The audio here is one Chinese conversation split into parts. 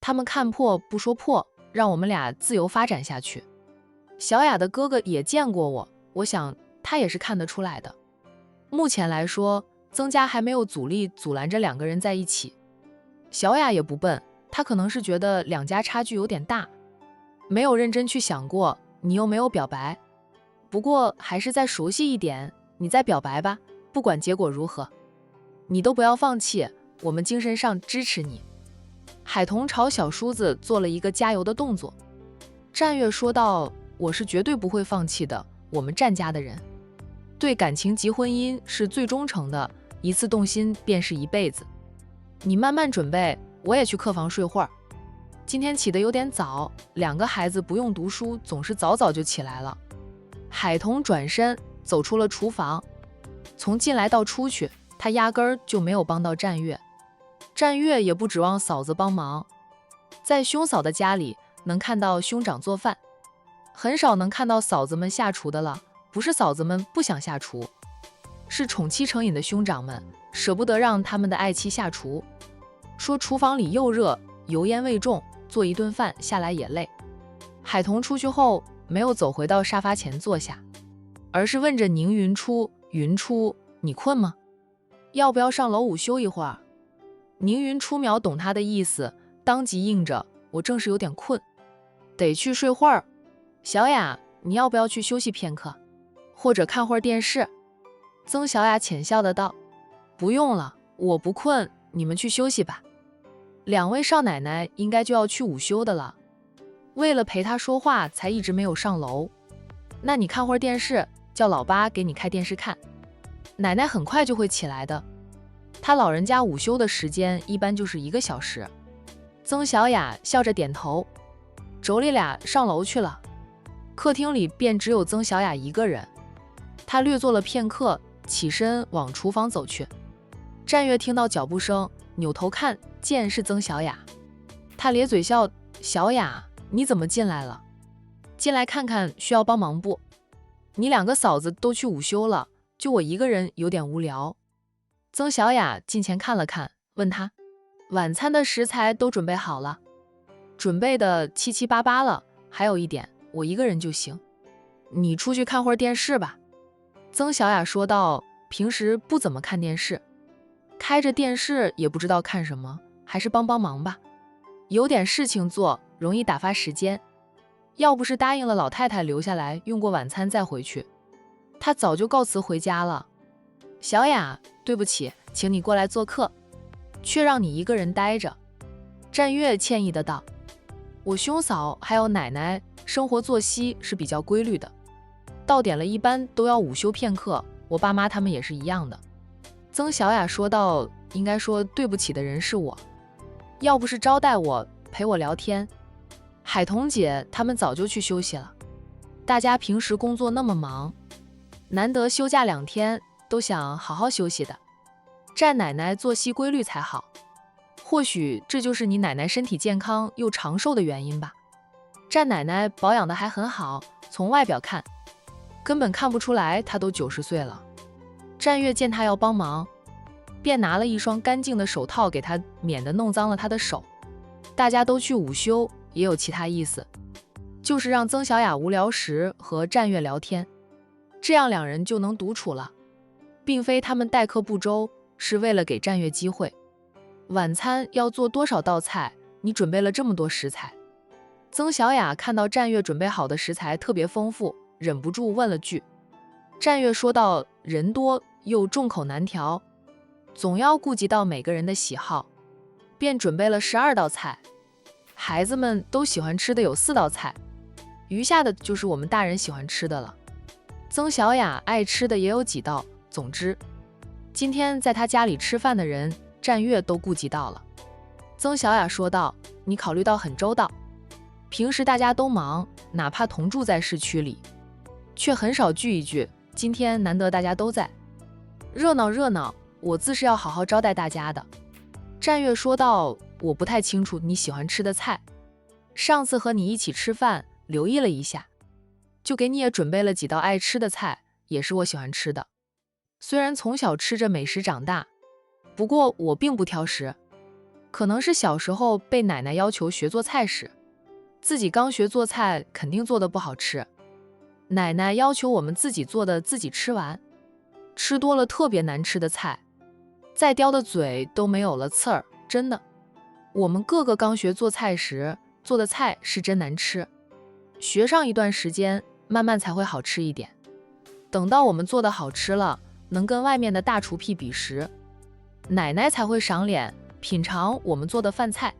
他们看破不说破，让我们俩自由发展下去。小雅的哥哥也见过我，我想他也是看得出来的。目前来说，曾家还没有阻力阻拦着两个人在一起。小雅也不笨，她可能是觉得两家差距有点大，没有认真去想过，你又没有表白。不过还是再熟悉一点，你再表白吧，不管结果如何，你都不要放弃，我们精神上支持你。海童朝小叔子做了一个加油的动作。战月说道，我是绝对不会放弃的，我们战家的人对感情及婚姻是最忠诚的，一次动心便是一辈子。你慢慢准备，我也去客房睡会儿。今天起得有点早，两个孩子不用读书，总是早早就起来了。海童转身走出了厨房，从进来到出去，他压根儿就没有帮到战月。战月也不指望嫂子帮忙，在兄嫂的家里能看到兄长做饭，很少能看到嫂子们下厨的了。不是嫂子们不想下厨，是宠妻成瘾的兄长们舍不得让他们的爱妻下厨，说厨房里又热，油烟味重，做一顿饭下来也累。海童出去后没有走回到沙发前坐下，而是问着宁云初，云初，你困吗？要不要上楼午休一会儿？宁云初秒懂他的意思，当即应着，我正是有点困，得去睡会儿。小雅，你要不要去休息片刻，或者看会儿电视？曾小雅浅笑的道，不用了，我不困，你们去休息吧。两位少奶奶应该就要去午休的了，为了陪她说话才一直没有上楼。那你看会儿电视，叫老八给你开电视看，奶奶很快就会起来的，她老人家午休的时间一般就是1个小时。曾小雅笑着点头，妯娌俩上楼去了。客厅里便只有曾小雅一个人，她略坐了片刻，起身往厨房走去。战月听到脚步声，扭头看见是曾小雅，他咧嘴笑，小雅，你怎么进来了？进来看看需要帮忙不？你两个嫂子都去午休了，就我一个人有点无聊。曾小雅近前看了看，问他，晚餐的食材都准备好了？准备的七七八八了，还有一点，我一个人就行。你出去看会儿电视吧。曾小雅说道，平时不怎么看电视，开着电视也不知道看什么，还是帮帮忙吧，有点事情做，容易打发时间。要不是答应了老太太留下来用过晚餐再回去，她早就告辞回家了。小雅，对不起，请你过来做客，却让你一个人待着。战月歉意的道，我兄嫂还有奶奶生活作息是比较规律的，到点了一般都要午休片刻，我爸妈他们也是一样的。曾小雅说道，应该说对不起的人是我，要不是招待我陪我聊天，海童姐他们早就去休息了。大家平时工作那么忙，难得休假2天，都想好好休息的。战奶奶作息规律才好，或许这就是你奶奶身体健康又长寿的原因吧。战奶奶保养的还很好，从外表看根本看不出来她都90岁了。战月见她要帮忙，便拿了一双干净的手套给她，免得弄脏了她的手。大家都去午休，也有其他意思，就是让曾小雅无聊时和战月聊天，这样两人就能独处了，并非他们待客不周，是为了给战月机会。晚餐要做多少道菜？你准备了这么多食材？曾小雅看到战月准备好的食材特别丰富，忍不住问了句。战月说道，人多又众口难调，总要顾及到每个人的喜好，便准备了12道菜。孩子们都喜欢吃的有4道菜，余下的就是我们大人喜欢吃的了。曾小雅爱吃的也有几道，总之今天在她家里吃饭的人，战月都顾及到了。曾小雅说道，你考虑到很周到，平时大家都忙，哪怕同住在市区里，却很少聚一聚，今天难得大家都在，热闹热闹，我自是要好好招待大家的。战月说道，我不太清楚你喜欢吃的菜，上次和你一起吃饭留意了一下，就给你也准备了几道爱吃的菜，也是我喜欢吃的。虽然从小吃着美食长大，不过我并不挑食，可能是小时候被奶奶要求学做菜时，自己刚学做菜肯定做得不好吃，奶奶要求我们自己做的自己吃完，吃多了特别难吃的菜，再叼的嘴都没有了刺儿，真的。我们个个刚学做菜时做的菜是真难吃，学上一段时间，慢慢才会好吃一点。等到我们做的好吃了，能跟外面的大厨屉比时，奶奶才会赏脸品尝我们做的饭菜。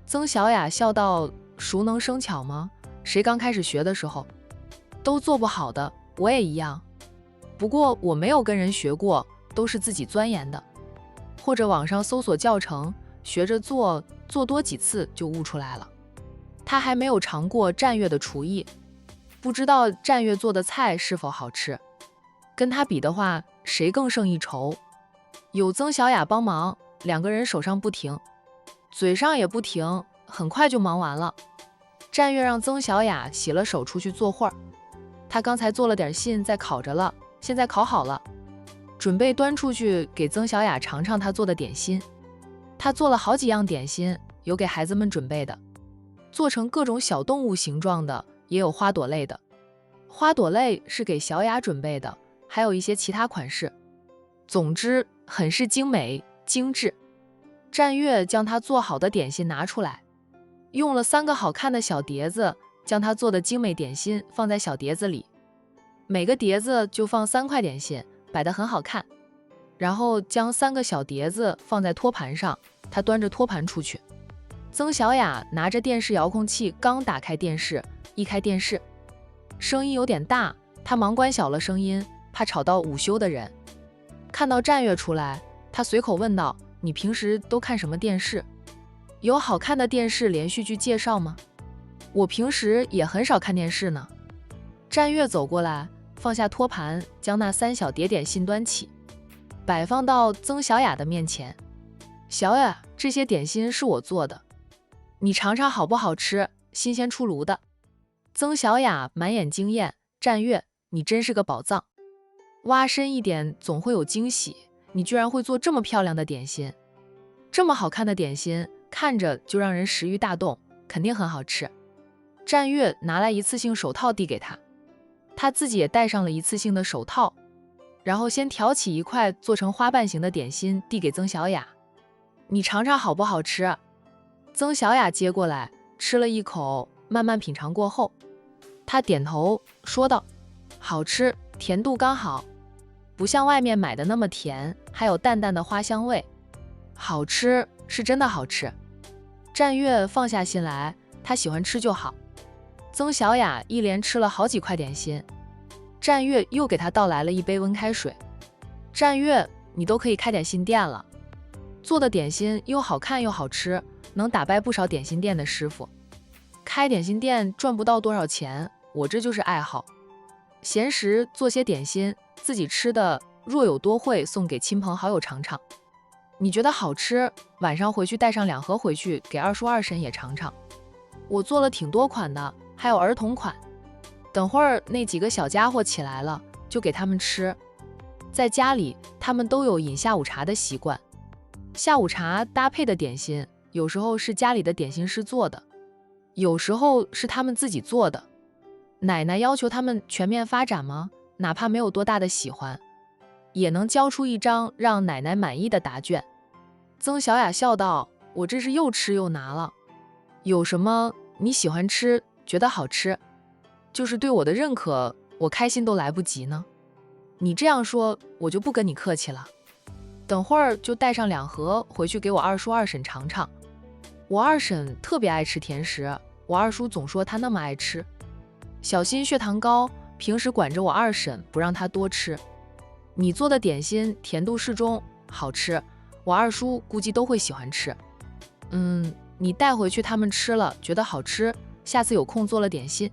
曾小雅笑道：熟能生巧吗？谁刚开始学的时候都做不好的，我也一样。不过我没有跟人学过，都是自己钻研的，或者网上搜索教程，学着做，做多几次就悟出来了。他还没有尝过战月的厨艺，不知道战月做的菜是否好吃。跟他比的话，谁更胜一筹？有曾小雅帮忙，两个人手上不停，嘴上也不停，很快就忙完了。战月让曾小雅洗了手出去做会儿，他刚才做了点信在烤着了，现在烤好了，准备端出去给曾小雅尝尝他做的点心。他做了好几样点心，有给孩子们准备的，做成各种小动物形状的，也有花朵类的。花朵类是给小雅准备的，还有一些其他款式。总之很是精美精致。战月将他做好的点心拿出来，用了3个好看的小碟子，将他做的精美点心放在小碟子里，每个碟子就放3块点心，摆得很好看。然后将3个小碟子放在托盘上，他端着托盘出去。曾小雅拿着电视遥控器，刚打开电视，一开电视，声音有点大，他忙关小了声音，怕吵到午休的人。看到战月出来，他随口问道：你平时都看什么电视？有好看的电视连续剧介绍吗？我平时也很少看电视呢。战月走过来，放下托盘，将那3小碟点心端起，摆放到曾小雅的面前。小雅，这些点心是我做的，你尝尝好不好吃，新鲜出炉的。曾小雅满眼惊艳，战月，你真是个宝藏，挖深一点总会有惊喜，你居然会做这么漂亮的点心，这么好看的点心，看着就让人食欲大动，肯定很好吃。战月拿来一次性手套递给他，他自己也戴上了一次性的手套，然后先挑起一块做成花瓣形的点心递给曾小雅，你尝尝好不好吃？曾小雅接过来吃了一口，慢慢品尝过后，她点头说道：好吃，甜度刚好，不像外面买的那么甜，还有淡淡的花香味。好吃，是真的好吃。战月放下心来，他喜欢吃就好。曾小雅一连吃了好几块点心，战月又给他倒来了一杯温开水。战月，你都可以开点心店了，做的点心又好看又好吃，能打败不少点心店的师傅。开点心店赚不到多少钱，我这就是爱好。闲时做些点心，自己吃的若有多会送给亲朋好友尝尝。你觉得好吃，晚上回去带上2盒回去给二叔二婶也尝尝。我做了挺多款的，还有儿童款，等会儿那几个小家伙起来了就给他们吃。在家里他们都有饮下午茶的习惯，下午茶搭配的点心有时候是家里的点心师做的，有时候是他们自己做的。奶奶要求他们全面发展吗？哪怕没有多大的喜欢，也能交出一张让奶奶满意的答卷。曾小雅笑道：我这是又吃又拿了，有什么你喜欢吃觉得好吃，就是对我的认可，我开心都来不及呢。你这样说我就不跟你客气了，等会儿就带上2盒回去给我二叔二婶尝尝。我二婶特别爱吃甜食，我二叔总说她那么爱吃，小心血糖高，平时管着我二婶不让她多吃。你做的点心甜度适中，好吃，我二叔估计都会喜欢吃。你带回去他们吃了觉得好吃，下次有空做了点心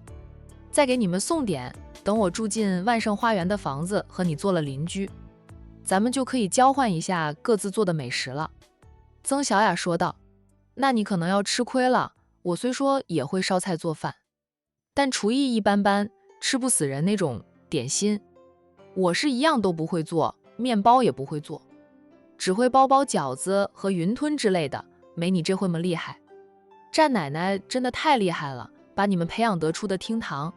再给你们送点，等我住进万盛花园的房子和你做了邻居，咱们就可以交换一下各自做的美食了。曾小雅说道：那你可能要吃亏了，我虽说也会烧菜做饭，但厨艺一般般，吃不死人那种点心，我是一样都不会做，面包也不会做，只会包饺子和云吞之类的，没你这会么厉害。战奶奶真的太厉害了，把你们培养得出的厅堂，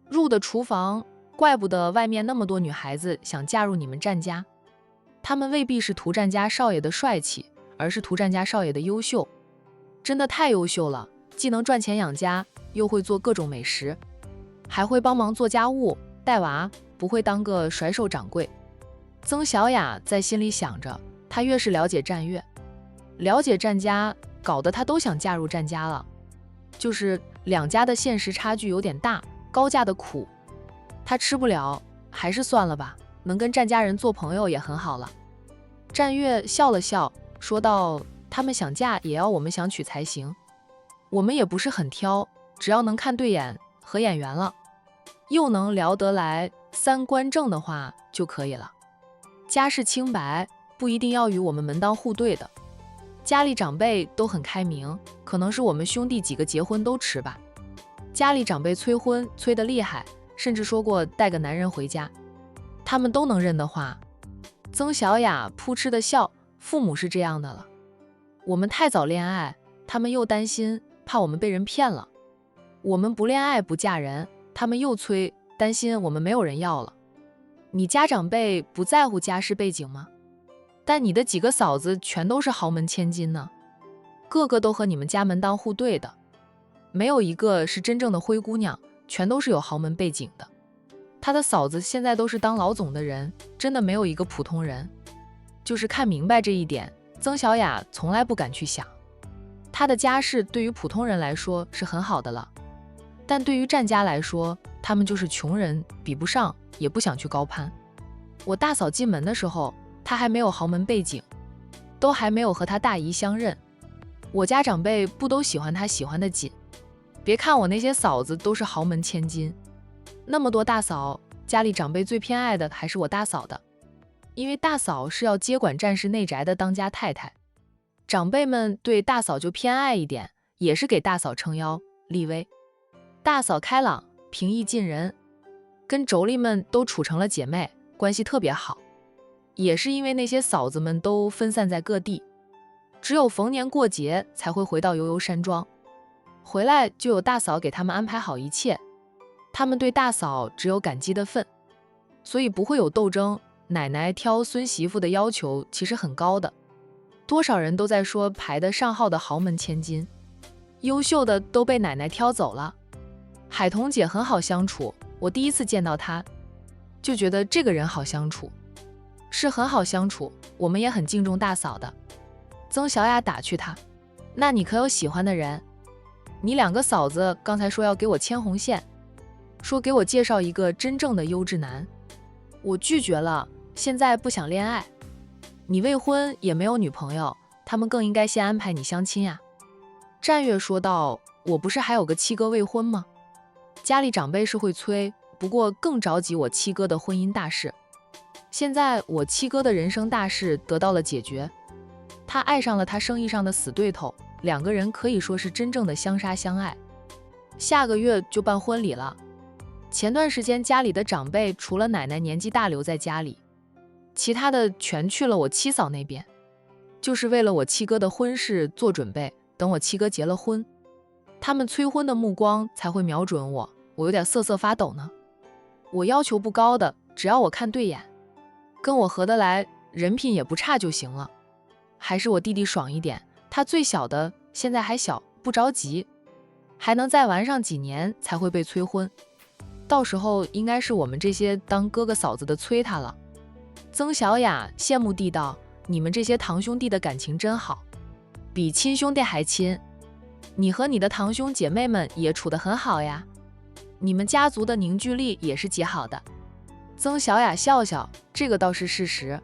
入的厨房，怪不得外面那么多女孩子想嫁入你们战家。他们未必是图战家少爷的帅气，而是图战家少爷的优秀。真的太优秀了，既能赚钱养家，又会做各种美食，还会帮忙做家务、带娃，不会当个甩手掌柜。曾小雅在心里想着，她越是了解战月，了解战家，搞得她都想嫁入战家了。就是两家的现实差距有点大，高价的苦，她吃不了，还是算了吧，能跟战家人做朋友也很好了。战月笑了笑，说道：“他们想嫁也要我们想娶才行，我们也不是很挑，只要能看对眼，合眼缘了，又能聊得来，三观正的话就可以了。家世清白，不一定要与我们门当户对的。家里长辈都很开明，可能是我们兄弟几个结婚都迟吧。家里长辈催婚催得厉害，甚至说过带个男人回家，他们都能认的话。”曾小雅扑哧的笑，父母是这样的了。我们太早恋爱，他们又担心，怕我们被人骗了；我们不恋爱不嫁人，他们又催，担心我们没有人要了。你家长辈不在乎家世背景吗？但你的几个嫂子全都是豪门千金呢，个个都和你们家门当户对的，没有一个是真正的灰姑娘，全都是有豪门背景的。他的嫂子现在都是当老总的人，真的没有一个普通人。就是看明白这一点，曾小雅从来不敢去想。她的家世对于普通人来说是很好的了，但对于战家来说，他们就是穷人，比不上，也不想去高攀。我大嫂进门的时候，她还没有豪门背景，都还没有和她大姨相认。我家长辈不都喜欢她喜欢的紧？别看我那些嫂子都是豪门千金，那么多大嫂，家里长辈最偏爱的还是我大嫂的，因为大嫂是要接管战士内宅的当家太太，长辈们对大嫂就偏爱一点，也是给大嫂撑腰立威。大嫂开朗平易近人，跟妯娌们都处成了姐妹，关系特别好。也是因为那些嫂子们都分散在各地，只有逢年过节才会回到悠悠山庄，回来就有大嫂给他们安排好一切，他们对大嫂只有感激的份，所以不会有斗争。奶奶挑孙媳妇的要求其实很高的，多少人都在说排得上号的豪门千金，优秀的都被奶奶挑走了。海彤姐很好相处，我第一次见到她就觉得这个人好相处，是很好相处，我们也很敬重大嫂的。曾小雅打趣她：“那你可有喜欢的人？你两个嫂子刚才说要给我牵红线，说给我介绍一个真正的优质男，我拒绝了，现在不想恋爱。你未婚也没有女朋友，他们更应该先安排你相亲呀。”战月说道：“我不是还有个七哥未婚吗？家里长辈是会催，不过更着急我七哥的婚姻大事。现在我七哥的人生大事得到了解决，他爱上了他生意上的死对头，两个人可以说是真正的相杀相爱。下个月就办婚礼了。前段时间家里的长辈除了奶奶年纪大留在家里，其他的全去了我七嫂那边，就是为了我七哥的婚事做准备，等我七哥结了婚，他们催婚的目光才会瞄准我，我有点瑟瑟发抖呢。我要求不高的，只要我看对眼，跟我合得来，人品也不差就行了。还是我弟弟爽一点，他最小的现在还小，不着急，还能再玩上几年才会被催婚，到时候应该是我们这些当哥哥嫂子的催他了。”曾小雅羡慕地道：“你们这些堂兄弟的感情真好，比亲兄弟还亲。你和你的堂兄姐妹们也处得很好呀，你们家族的凝聚力也是极好的。”曾小雅笑笑：“这个倒是事实。